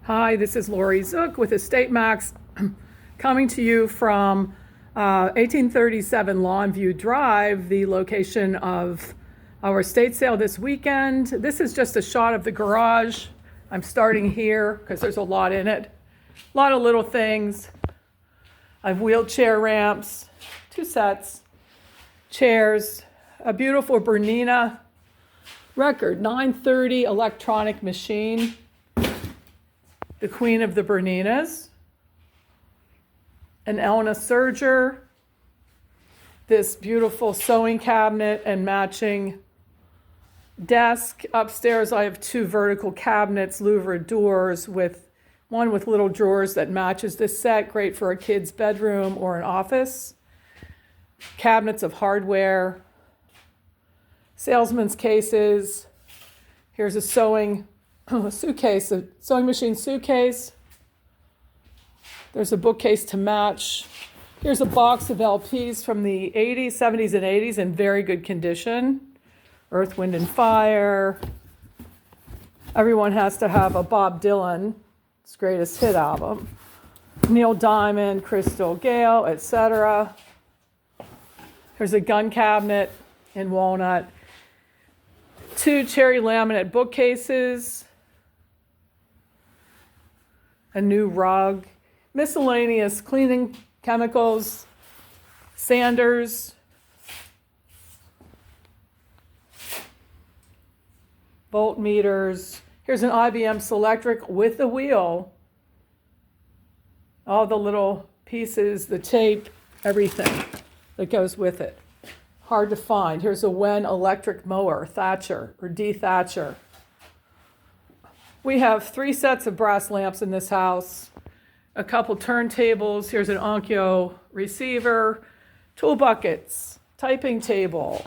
Hi, this is Lori Zook with EstateMAX, coming to you from 1837 Longview Drive, the location of our estate sale this weekend. This is just a shot of the garage. I'm starting here because there's a lot in it. A lot of little things. I have wheelchair ramps, 2 sets, chairs, a beautiful Bernina record 930 electronic machine. The queen of the Berninas, an Elna serger, this beautiful sewing cabinet and matching desk. Upstairs I have 2 vertical cabinets, louvre doors, with one with little drawers that matches this set, great for a kid's bedroom or an office. Cabinets of hardware, salesman's cases. Here's a sewing suitcase, a sewing machine suitcase. There's a bookcase to match. Here's a box of LPs from the 80s, 70s, and 80s in very good condition. Earth, Wind, and Fire. Everyone has to have a Bob Dylan, his greatest hit album. Neil Diamond, Crystal Gale, etc. Here's a gun cabinet in walnut. 2 cherry laminate bookcases. A new rug, miscellaneous cleaning chemicals, sanders, voltmeters. Here's an IBM Selectric with the wheel. All the little pieces, the tape, everything that goes with it. Hard to find. Here's a Wen electric mower, Thatcher or D. Thatcher. We have 3 sets of brass lamps in this house, a couple turntables. Here's an Onkyo receiver, tool buckets, typing table,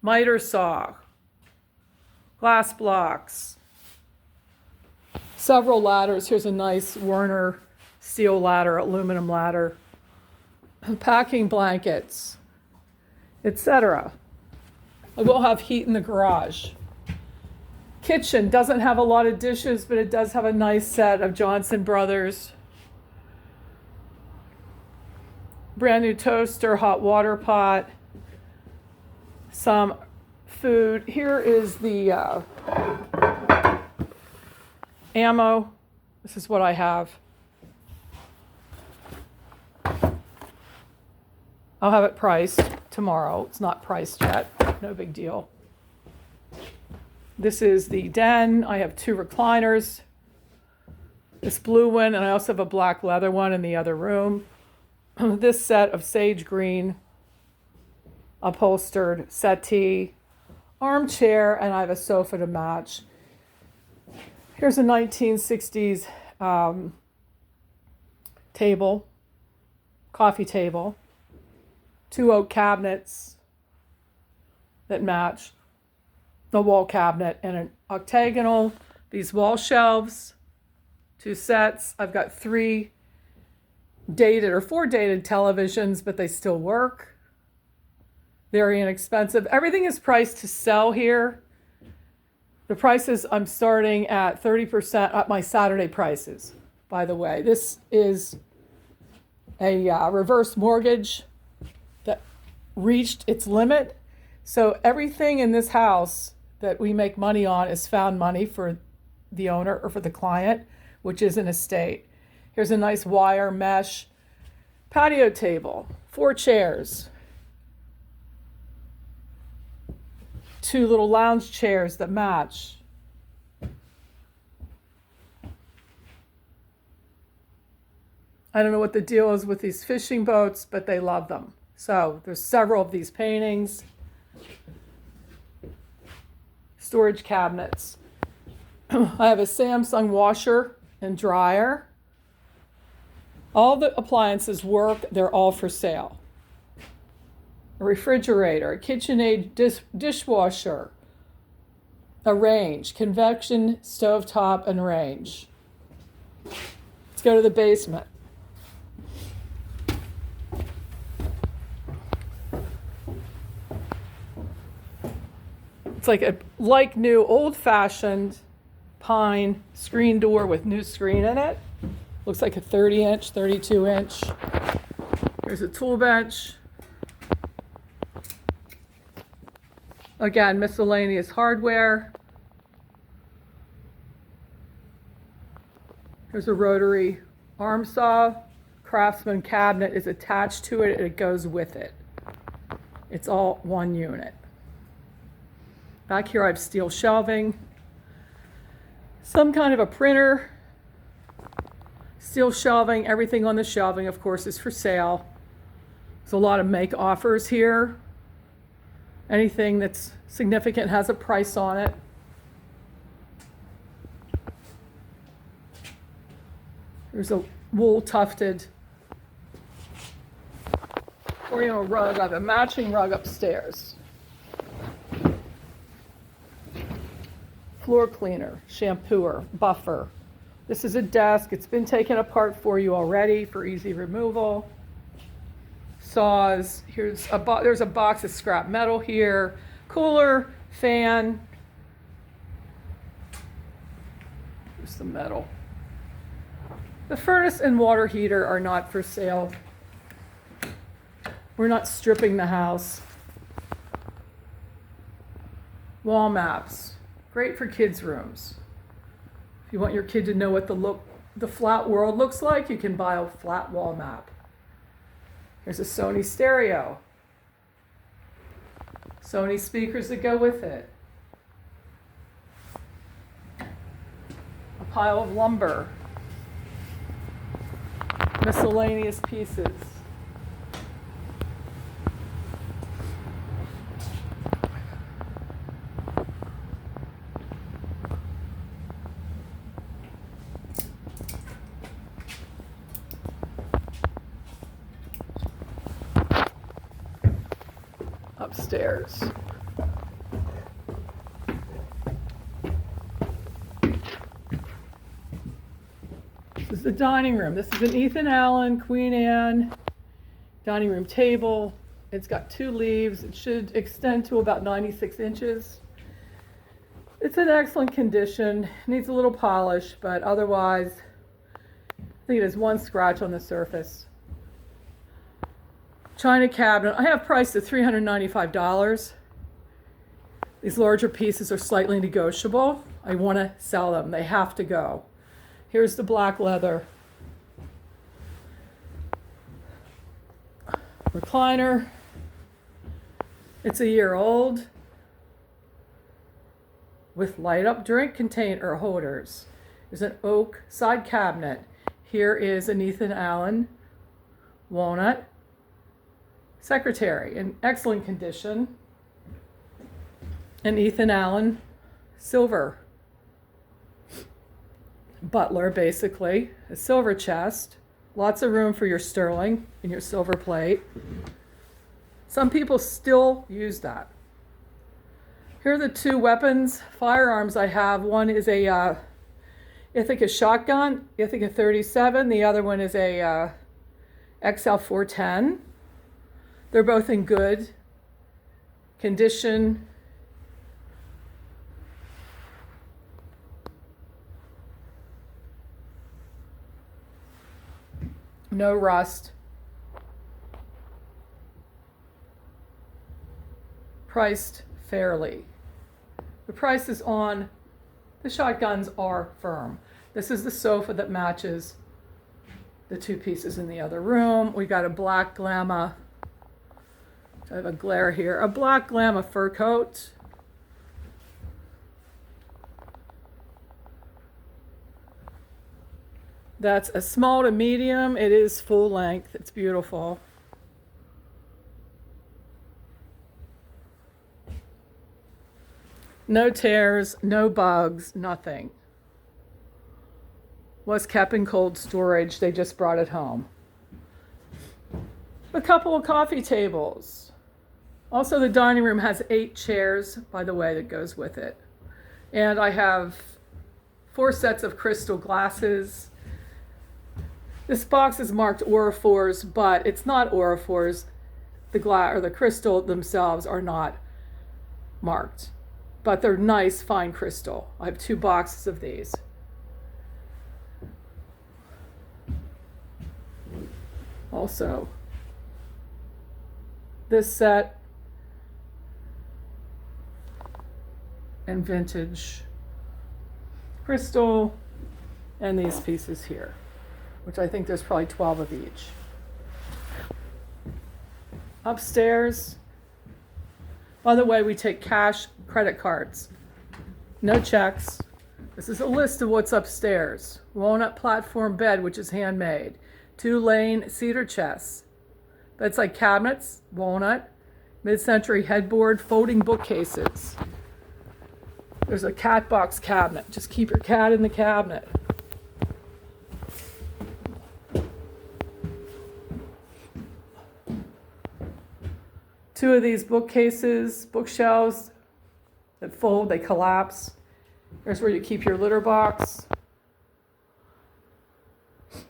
miter saw, glass blocks, several ladders. Here's a nice Werner steel ladder, aluminum ladder, packing blankets, etc. I will have heat in the garage. Kitchen doesn't have a lot of dishes, but it does have a nice set of Johnson Brothers. Brand new toaster, hot water pot, some food. Here is the ammo. This is what I have. I'll have it priced tomorrow. It's not priced yet. No big deal. This is the den. I have 2 recliners, this blue one, and I also have a black leather one in the other room. This set of sage green upholstered settee, armchair, and I have a sofa to match. Here's a 1960s table, coffee table, 2 oak cabinets that match. The wall cabinet and an octagonal, these wall shelves, 2 sets. I've got 3 dated or 4 dated televisions, but they still work. Very inexpensive. Everything is priced to sell here. The prices, I'm starting at 30% at my Saturday prices, by the way. This is a reverse mortgage that reached its limit. So everything in this house that we make money on is found money for the owner or for the client, which is an estate. Here's a nice wire mesh patio table, 4 chairs, 2 little lounge chairs that match. I don't know what the deal is with these fishing boats, but they love them. So there's several of these paintings. Storage cabinets. I have a Samsung washer and dryer. All the appliances work. They're all for sale. A refrigerator, a KitchenAid dishwasher, a range, convection stovetop and range. Let's go to the basement. It's like a new old-fashioned pine screen door with new screen in it. Looks like a 30-inch, 32-inch. Here's a tool bench. Again, miscellaneous hardware. Here's a rotary arm saw. Craftsman cabinet is attached to it and it goes with it. It's all one unit. Back here I have steel shelving. Some kind of a printer. Steel shelving. Everything on the shelving, of course, is for sale. There's a lot of make offers here. Anything that's significant has a price on it. There's a wool tufted Oriental rug. I have a matching rug upstairs. Floor cleaner, shampooer, buffer. This is a desk. It's been taken apart for you already for easy removal. Saws. There's a box of scrap metal here. Cooler, fan. Here's the metal. The furnace and water heater are not for sale. We're not stripping the house. Wall maps. Great for kids' rooms. If you want your kid to know what the flat world looks like, you can buy a flat wall map. Here's a Sony stereo. Sony speakers that go with it. A pile of lumber. Miscellaneous pieces. Upstairs. This is the dining room. This is an Ethan Allen, Queen Anne dining room table. It's got 2 leaves. It should extend to about 96 inches. It's in excellent condition. Needs a little polish, but otherwise, I think it has 1 scratch on the surface. China cabinet. I have priced at $395. These larger pieces are slightly negotiable. I want to sell them. They have to go. Here's the black leather recliner. It's a year old with light up drink container holders. There's an oak side cabinet. Here is an Ethan Allen walnut secretary in excellent condition. An Ethan Allen silver butler, basically. A silver chest. Lots of room for your sterling and your silver plate. Some people still use that. Here are the 2 weapons, firearms I have. One is a Ithaca shotgun, Ithaca 37. The other one is a XL 410. They're both in good condition. No rust. Priced fairly. The prices on the shotguns are firm. This is the sofa that matches the 2 pieces in the other room. We got a black Glamma. I have a glare here. A black Glamma fur coat. That's a small to medium. It is full length. It's beautiful. No tears, no bugs, nothing. Was kept in cold storage. They just brought it home. A couple of coffee tables. Also, the dining room has 8 chairs, by the way, that goes with it. And I have 4 sets of crystal glasses. This box is marked Auraphors, but it's not Auraphors. The glass or the crystal themselves are not marked. but they're nice fine crystal. I have 2 boxes of these. Also, this set and vintage crystal, and these pieces here, which I think there's probably 12 of each. Upstairs, by the way, we take cash, credit cards, no checks. This is a list of what's upstairs. Walnut platform bed, which is handmade. 2-lane cedar chests. Bedside cabinets, walnut. Mid-century headboard, folding bookcases. There's a cat box cabinet. Just keep your cat in the cabinet. Two of these bookcases, bookshelves that fold, they collapse. Here's where you keep your litter box.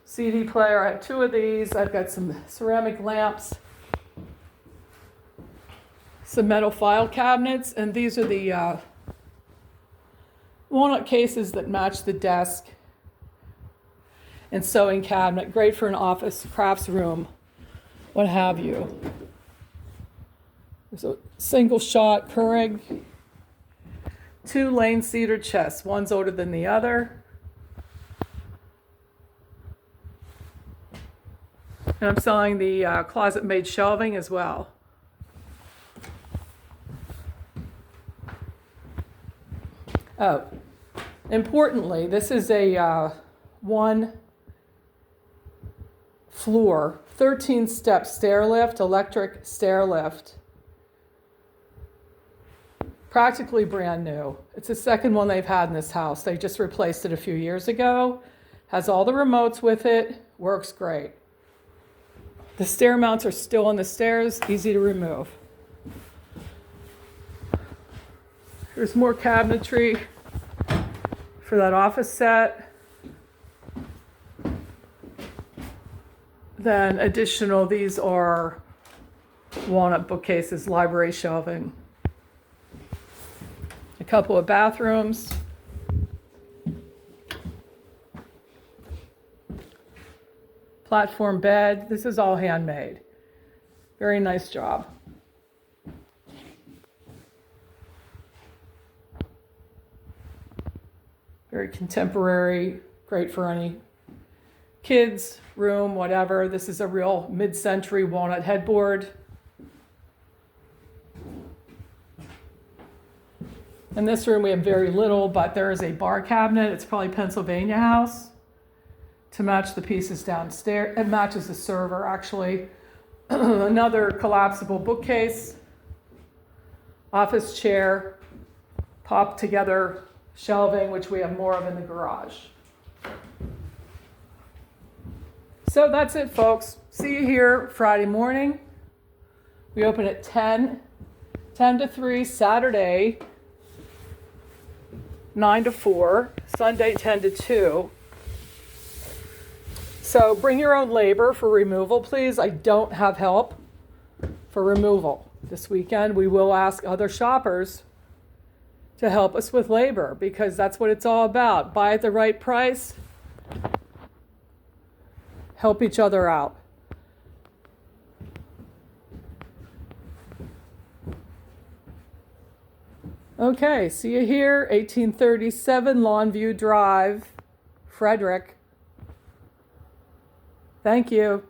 CD player, I have 2 of these. I've got some ceramic lamps, some metal file cabinets, and these are the walnut cases that match the desk and sewing cabinet. Great for an office, crafts room, what have you. There's a single shot Keurig. 2-lane cedar chests. One's older than the other. And I'm selling the closet-made shelving as well. Oh, importantly, this is a 1 floor, 13-step stair lift, electric stair lift. Practically brand new. It's the second one they've had in this house. They just replaced it a few years ago. Has all the remotes with it. Works great. The stair mounts are still on the stairs, easy to remove. Here's more cabinetry for that office set. Then additional, these are walnut bookcases, library shelving. A couple of bathrooms. Platform bed. This is all handmade. Very nice job. Very contemporary, great for any kids, room, whatever. This is a real mid-century walnut headboard. In this room we have very little, but there is a bar cabinet. It's probably Pennsylvania House to match the pieces downstairs. It matches the server, actually. Another collapsible bookcase, office chair, pop together shelving, which we have more of in the garage. So that's it, folks. See you here Friday morning. We open at 10 to 3, Saturday 9 to 4, Sunday 10 to 2. So bring your own labor for removal, please. I don't have help for removal this weekend. We will ask other shoppers to help us with labor because that's what it's all about. Buy at the right price. Help each other out. Okay, see you here, 1837 Longview Drive, Frederick. Thank you.